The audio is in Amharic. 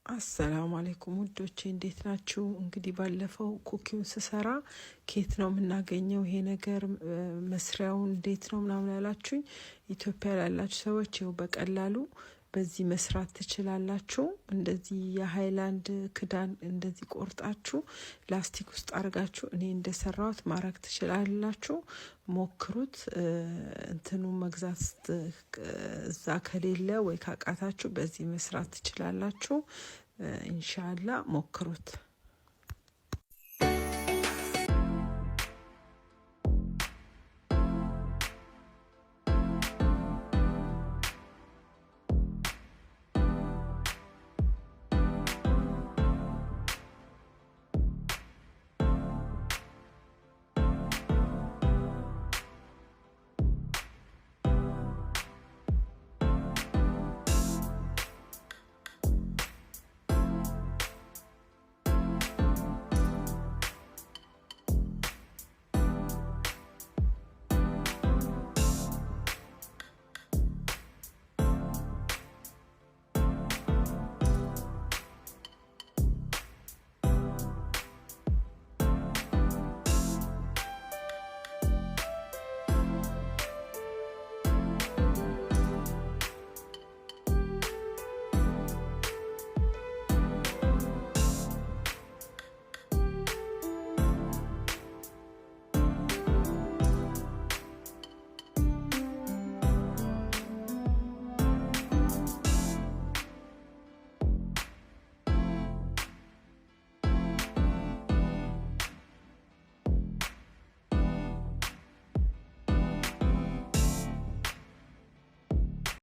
አሰላሙ አለይኩም ውዶቼ እንዴት ናችሁ? እንግዲህ ባለፈው ኩኪውን ስሰራ ኬት ነው የምናገኘው ይሄ ነገር መስሪያውን እንዴት ነው ምናምን ያላችሁኝ ኢትዮጵያ ላላችሁ ሰዎች ይኸው በቀላሉ በዚህ መስራት ትችላላችሁ። እንደዚህ የሃይላንድ ክዳን እንደዚህ ቆርጣችሁ ላስቲክ ውስጥ አርጋችሁ እኔ እንደሰራሁት ማረግ ትችላላችሁ። ሞክሩት። እንትኑ መግዛት እዛ ከሌለ ወይ ካቃታችሁ በዚህ መስራት ትችላላችሁ። ኢንሻአላህ ሞክሩት።